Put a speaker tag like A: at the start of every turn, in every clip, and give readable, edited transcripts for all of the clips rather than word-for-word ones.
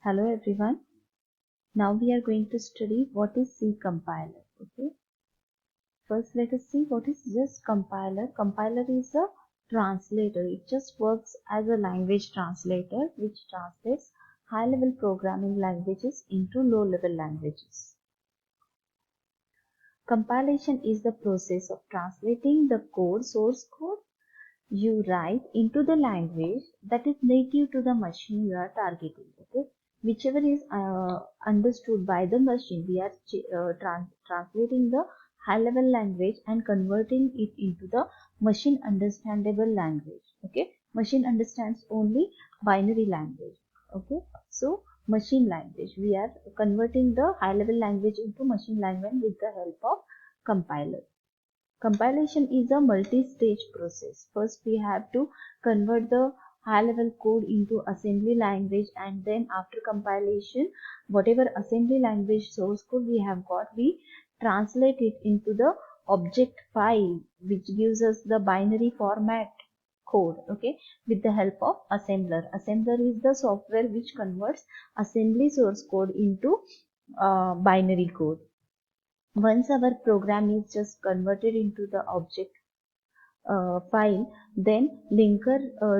A: Hello everyone. Now we are going to study what is C compiler. Okay. First let us see what is just compiler. Compiler is a translator. It just works as a language translator which translates high level programming languages into low level languages. Compilation is the process of translating the source code you write into the language that is native to the machine you are targeting. Okay, whichever is understood by the machine, we are translating the high level language and converting it into the machine understandable language. Okay, machine understands only binary language. Okay, so machine language, we are converting the high level language into machine language with the help of compiler. Compilation is a multi-stage process. First, we have to convert the high-level code into assembly language, and then after compilation, whatever assembly language source code we have got, we translate it into the object file, which gives us the binary format code, okay, with the help of assembler. Assembler is the software which converts assembly source code into binary code. Once our program is just converted into the object file, then linker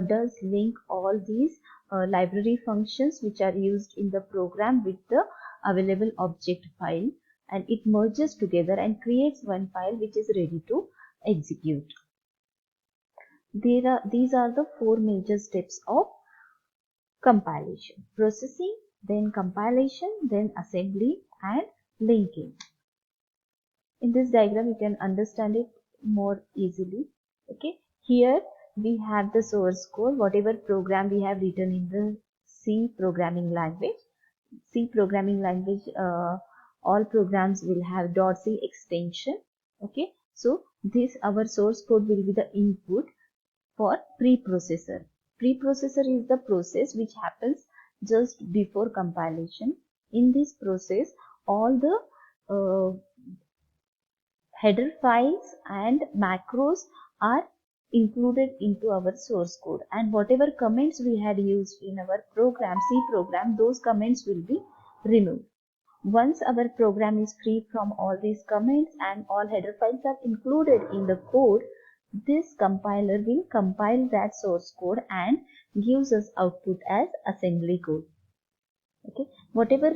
A: does link all these library functions which are used in the program with the available object file, and it merges together and creates one file which is ready to execute. These are the four major steps of compilation: processing, then compilation, then assembly, and linking. In this diagram you can understand it more easily. Okay, here we have the source code, whatever program we have written in the C programming language. C programming language, all programs will have .c extension. Okay, so this our source code will be the input for preprocessor. Preprocessor is the process which happens just before compilation. In this process, all the header files and macros are included into our source code, and whatever comments we had used in our C program, those comments will be removed. Once our program is free from all these comments and all header files are included in the code, this compiler will compile that source code and gives us output as assembly code. Okay, whatever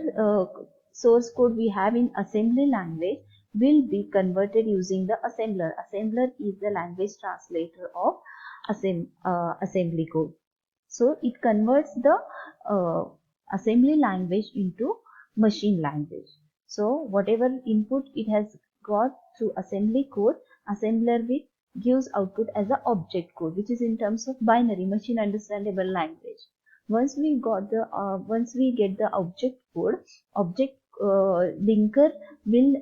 A: source code we have in assembly language will be converted using the assembler. Assembler is the language translator of assembly code. So it converts the assembly language into machine language. So whatever input it has got through assembly code, assembler will gives output as a object code, which is in terms of binary machine understandable language. Once we get the object code, object linker will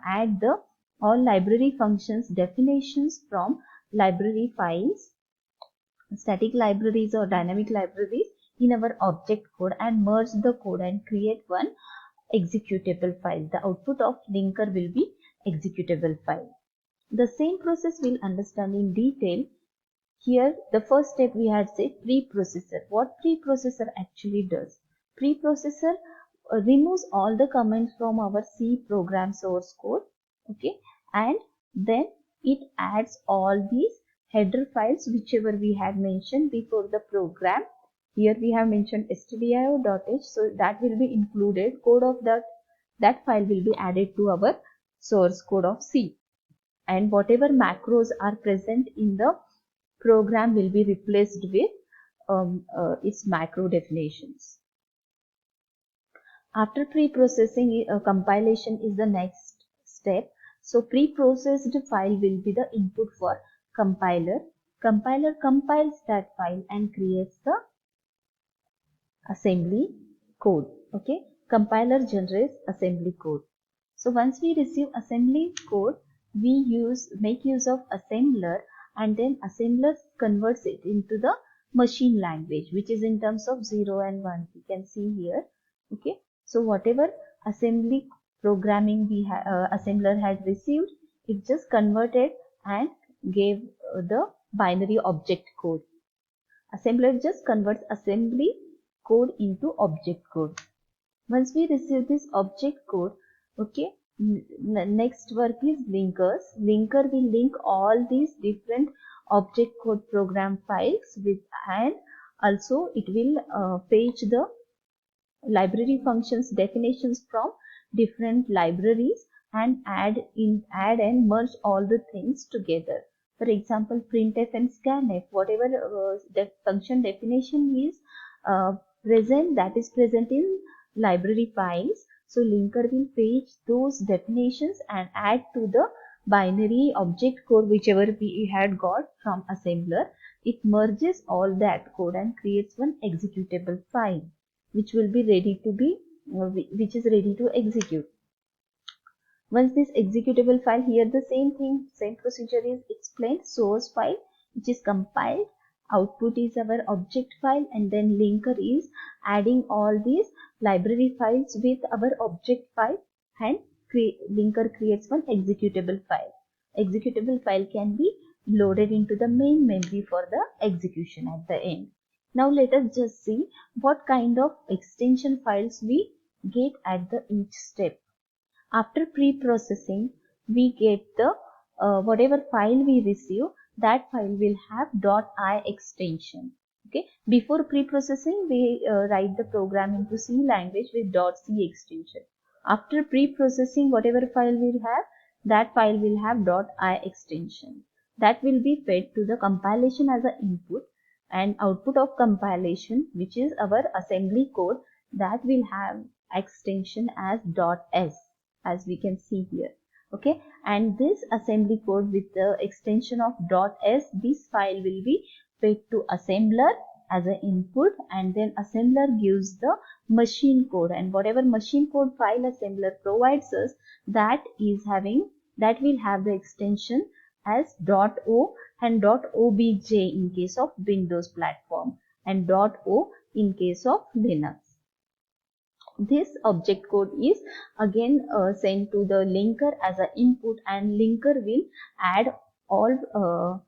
A: add the all library functions definitions from library files, static libraries or dynamic libraries, in our object code and merge the code and create one executable file. The output of linker will be executable file. The same process we'll understand in detail. Here, the first step we had said preprocessor. What preprocessor actually does? Preprocessor removes all the comments from our C program source code, okay, and then it adds all these header files whichever we had mentioned before the program. Here we have mentioned stdio.h, so that will be included. Code of that file will be added to our source code of C, and whatever macros are present in the program will be replaced with its macro definitions. After pre-processing, compilation is the next step. So pre-processed file will be the input for compiler. Compiler compiles that file and creates the assembly code. Okay, compiler generates assembly code. So once we receive assembly code, we make use of assembler, and then assembler converts it into the machine language, which is in terms of 0 and 1. You can see here. Okay, so whatever assembly programming assembler had received, it just converted and gave the binary object code. Assembler just converts assembly code into object code. Once we receive this object code, okay, next work is linkers. Linker will link all these different object code program files with, and also it will fetch the library functions definitions from different libraries and add and merge all the things together. For example, printf and scanf, whatever function definition is present, that is present in library files. So linker will fetch those definitions and add to the binary object code whichever we had got from assembler. It merges all that code and creates one executable file which will be ready to be which is ready to execute. Once this executable file, here the same procedure is explained. Source file which is compiled, output is our object file, and then linker is adding all these library files with our object file, and linker creates one executable file. Executable file can be loaded into the main memory for the execution at the end. Now let us just see what kind of extension files we get at the each step. After pre-processing, we get the whatever file we receive, that file will have .i extension. Okay. Before pre-processing, we write the program into C language with .c extension. After pre-processing, whatever file we have, that file will have .i extension. That will be fed to the compilation as an input, and output of compilation, which is our assembly code, that will have extension as .s, as we can see here. Okay, and this assembly code with the extension of .s, this file will be fed to assembler as an input, and then assembler gives the machine code, and whatever machine code file assembler provides us, that will have the extension as .o and .obj in case of Windows platform, and .o in case of Linux. This object code is again sent to the linker as an input, and linker will add all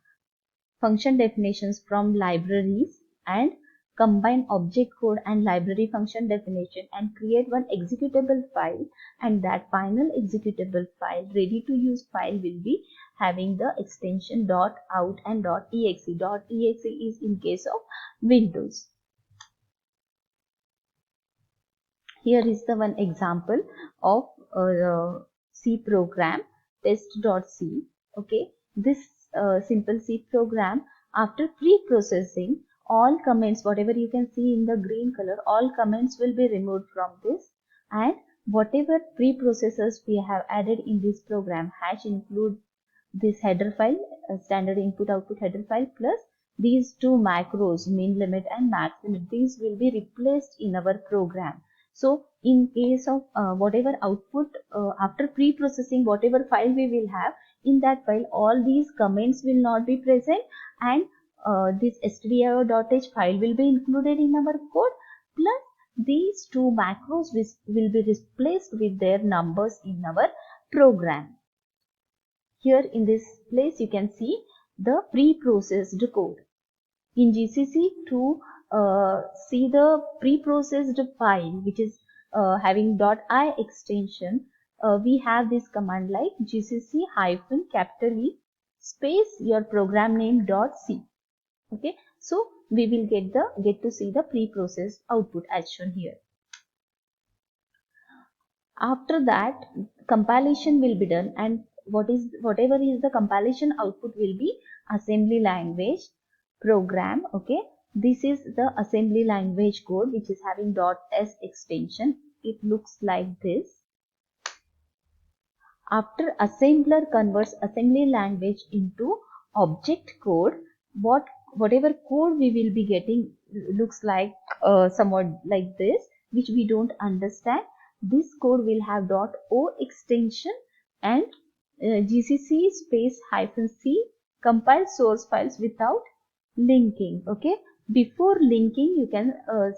A: function definitions from libraries and combine object code and library function definition and create one executable file, and that final executable file, ready to use file, will be having the extension .out and .exe. .exe is in case of Windows. Here is the one example of C program, test.c. Okay, this simple C program, after pre-processing, all comments, whatever you can see in the green color, all comments will be removed from this, and whatever preprocessors we have added in this program, hash include this header file, standard input output header file, plus these two macros, min limit and max limit, these will be replaced in our program. So in case of whatever output after pre-processing, whatever file we will have, in that file all these comments will not be present, and this stdio.h file will be included in our code, plus these two macros will be replaced with their numbers in our program. Here in this place you can see the pre-processed code. In GCC, to see the pre-processed file which is having .i extension, we have this command like gcc -E space your program name .c. Okay, so we will get to see the pre-processed output as shown here. After that, compilation will be done, and whatever is the compilation output will be assembly language program. Okay, this is the assembly language code which is having .s extension. It looks like this. After assembler converts assembly language into object code, whatever code we will be getting looks like somewhat like this, which we don't understand. This code will have .o extension and gcc space -c compile source files without linking. Okay, before linking you can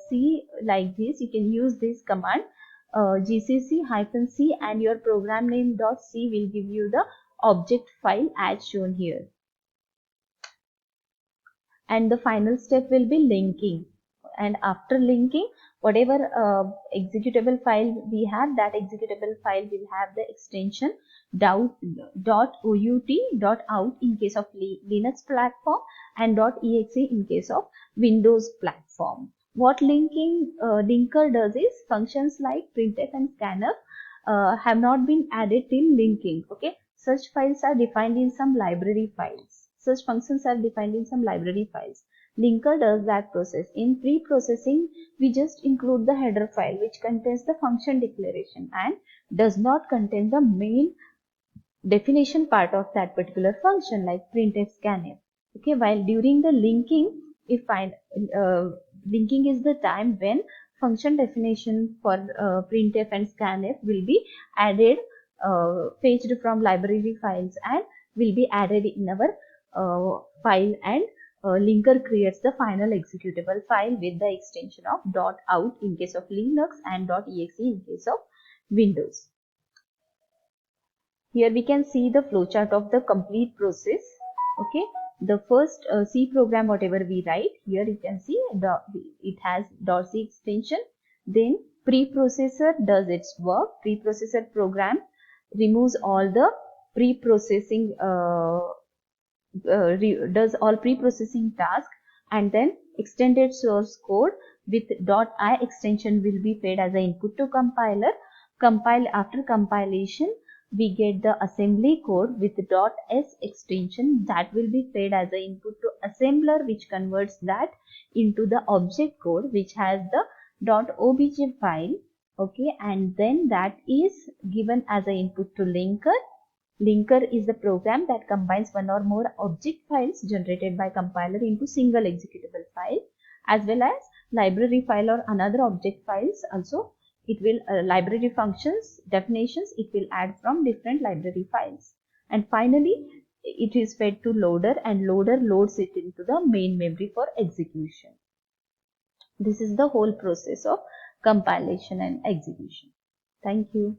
A: see like this, you can use this command gcc -c and your program name .c will give you the object file as shown here, and the final step will be linking. and after linking, whatever executable file we have, that executable file will have the extension .out in case of Linux platform and .exe in case of Windows platform. What linker does is functions like printf and scanf have not been added till linking. Okay, such files are defined in some library files. Such functions are defined in some library files. Linker does that process. In pre-processing, we just include the header file which contains the function declaration and does not contain the main definition part of that particular function like printf, scanf. Okay, while during the linking, if linking is the time when function definition for printf and scanf will be added, fetched from library files and will be added in our file, and linker creates the final executable file with the extension of .out in case of Linux and .exe in case of Windows. Here we can see the flowchart of the complete process. Okay, the first C program whatever we write, here you can see it has .c extension. Then preprocessor does its work. Preprocessor program removes all the pre-processing does all pre-processing task, and then extended source code with .i extension will be fed as an input to compiler. After compilation, we get the assembly code with .s extension that will be fed as an input to assembler, which converts that into the object code which has the .obj file. Okay, and then that is given as an input to linker. Linker is the program that combines one or more object files generated by compiler into single executable file, as well as library file or another object files. Also, it will library functions definitions it will add from different library files. And finally, it is fed to loader, and loader loads it into the main memory for execution. This is the whole process of compilation and execution. Thank you.